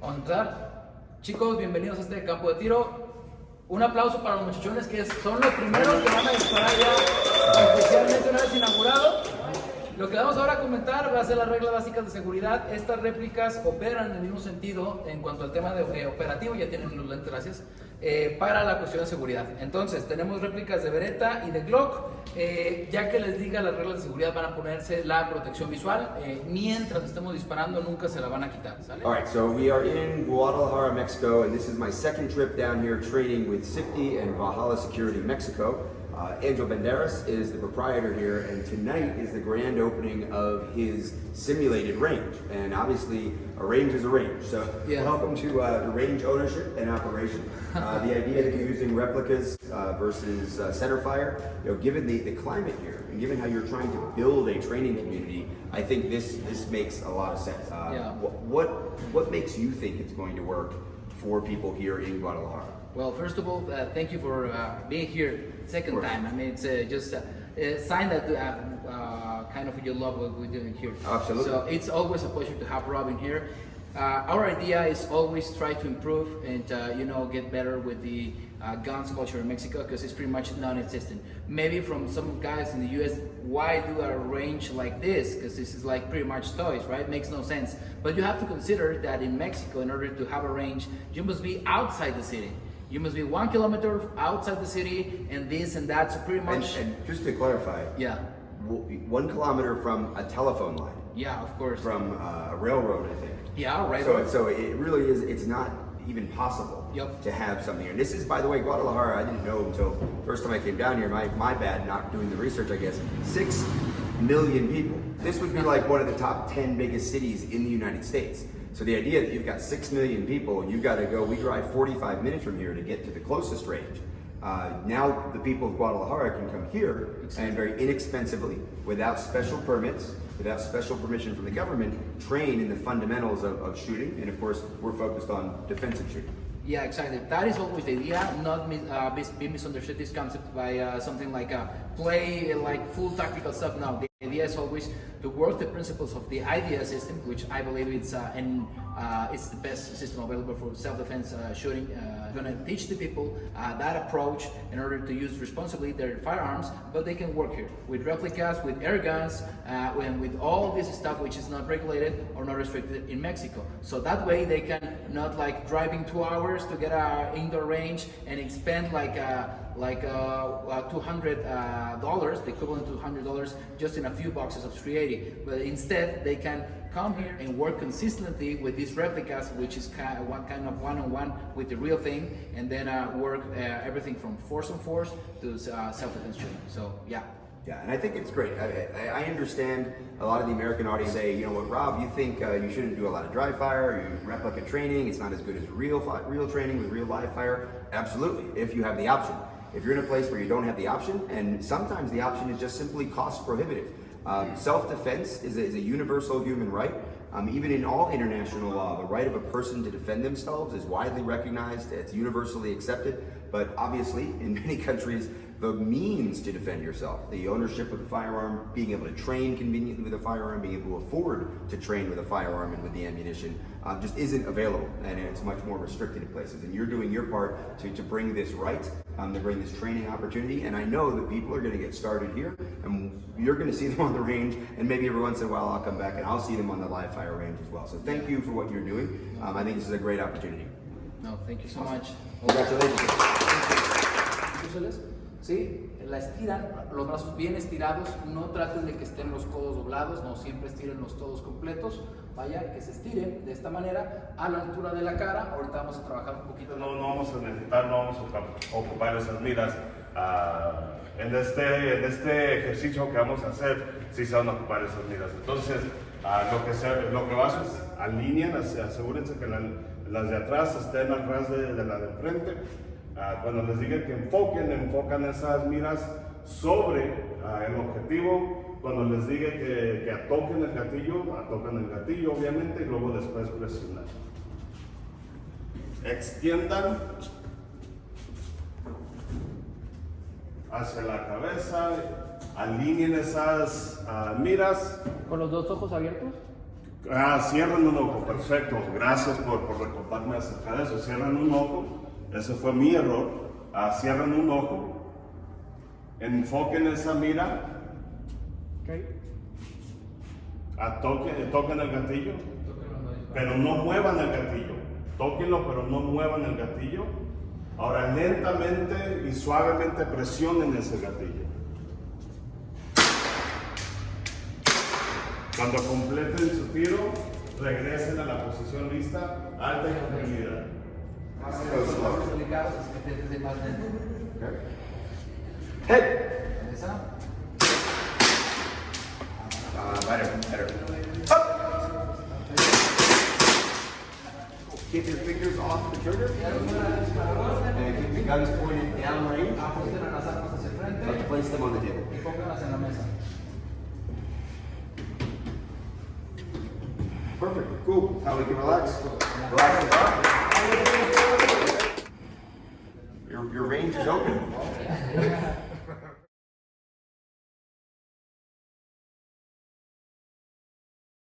Vamos a empezar. Chicos, bienvenidos a este campo de tiro. Un aplauso para los muchachones que son los primeros que van a disparar ya oficialmente una vez inaugurado. Lo que vamos ahora a comentar va a ser las reglas básicas de seguridad. Estas réplicas operan en el mismo sentido en cuanto al tema de operativo, ya tienen los lentes, gracias, para la cuestión de seguridad. Entonces, tenemos réplicas de Beretta y de Glock. Ya que les diga las reglas de seguridad, van a ponerse la protección visual. Mientras estemos disparando, nunca se la van a quitar, ¿sale? All right, so we are in Guadalajara, Mexico, and this is my second trip down here training with SIFTI and Valhalla Security Mexico. Angel Banderas is the proprietor here, and tonight is the grand opening of his simulated range. And obviously, a range is a range. So, welcome to range ownership and operation. The idea that you're using replicas versus center fire, given the climate here, and given how you're trying to build a training community, I think this makes a lot of sense. What makes you think it's going to work for people here in Guadalajara? Well, first of all, thank you for being here second time. I mean, it's just a sign that kind of you love what we're doing here. Absolutely. So it's always a pleasure to have Robin here. Our idea is always try to improve and get better with the guns culture in Mexico, because it's pretty much non-existent. Maybe from some guys in the US, why do a range like this? Because this is like pretty much toys, right? Makes no sense. But you have to consider that in Mexico, in order to have a range, you must be outside the city. You must be 1 kilometer outside the city, and this and that. So pretty much. And just to clarify, 1 kilometer from a telephone line. Yeah, of course. From a railroad, I think. Yeah, right. So it really is. It's not even possible to have something here. And this is, by the way, Guadalajara. I didn't know until first time I came down here. My bad, not doing the research. I guess 6 million people. This would be like one of the top 10 biggest cities in the United States. So the idea that you've got 6 million people and you've got to go, we drive 45 minutes from here to get to the closest range. Now the people of Guadalajara can come here and very inexpensively, without special permits, without special permission from the government, train in the fundamentals of shooting. And of course, we're focused on defensive shooting. Yeah, exactly. That is always the idea, not be misunderstood this concept by something like play, like full tactical stuff. No, the idea is always to work the principles of the IDEA system, which I believe it's the best system available for self-defense shooting. Going to teach the people that approach in order to use responsibly their firearms, but they can work here with replicas, with air guns, and with all this stuff which is not regulated or not restricted in Mexico. So that way they can not like driving 2 hours to get an indoor range and expend like $200, the equivalent to $100 just in a few boxes of 380. But instead they can come here and work consistently with these replicas, which is kind of one-on-one with the real thing, and then work everything from force on force to self-defense shooting. So yeah. Yeah, and I think it's great. I understand a lot of the American audience say, you know what, Rob, you think you shouldn't do a lot of dry fire, you replica training, it's not as good as real training with real live fire. Absolutely, if you have the option. If you're in a place where you don't have the option, and sometimes the option is just simply cost prohibitive. Self-defense is a universal human right. Even in all international law, the right of a person to defend themselves is widely recognized, it's universally accepted, but obviously in many countries, the means to defend yourself, the ownership of the firearm, being able to train conveniently with a firearm, being able to afford to train with a firearm and with the ammunition, just isn't available, and it's much more restricted in places. And you're doing your part to bring this right, to bring this training opportunity, and I know that people are going to get started here, and you're going to see them on the range, and maybe every once in a while I'll come back and I'll see them on the live fire range as well. So thank you for what you're doing. I think this is a great opportunity. No, thank you so much. Congratulations. Sí, la estiran, los brazos bien estirados, no traten de que estén los codos doblados, no siempre estiren los codos completos, vaya, que se estiren de esta manera a la altura de la cara. Ahorita vamos a trabajar un poquito. No vamos a ocupar esas miras. En este ejercicio que vamos a hacer, sí se van a ocupar esas miras. Entonces, lo que vas es alineen, asegúrense que las de atrás estén atrás de la de enfrente. Cuando les diga que enfocan esas miras sobre el objetivo. Cuando les diga que toquen el gatillo obviamente, y luego después presionar. Extiendan hacia la cabeza, alineen esas miras. ¿Con los dos ojos abiertos? Cierran un ojo, perfecto. Gracias por recordarme acerca de eso. Cierran un ojo, ese fue mi error. Cierran un ojo, enfoquen esa mira, toquen el gatillo, pero no muevan el gatillo. Tóquenlo, pero no muevan el gatillo. Ahora lentamente y suavemente presionen ese gatillo. Cuando completen su tiro, regresen a la posición lista, alta y comprimida. Los delicados, así que tienes que ser más lento. Head. Esa. Better. Up. Keep your fingers off the trigger. And keep the guns pointed down range. Apunten las armas hacia el frente. Let's place them on the table. Y pónganlas en la mesa. Perfect. Cool. Now we can relax. Relax. Your range is open.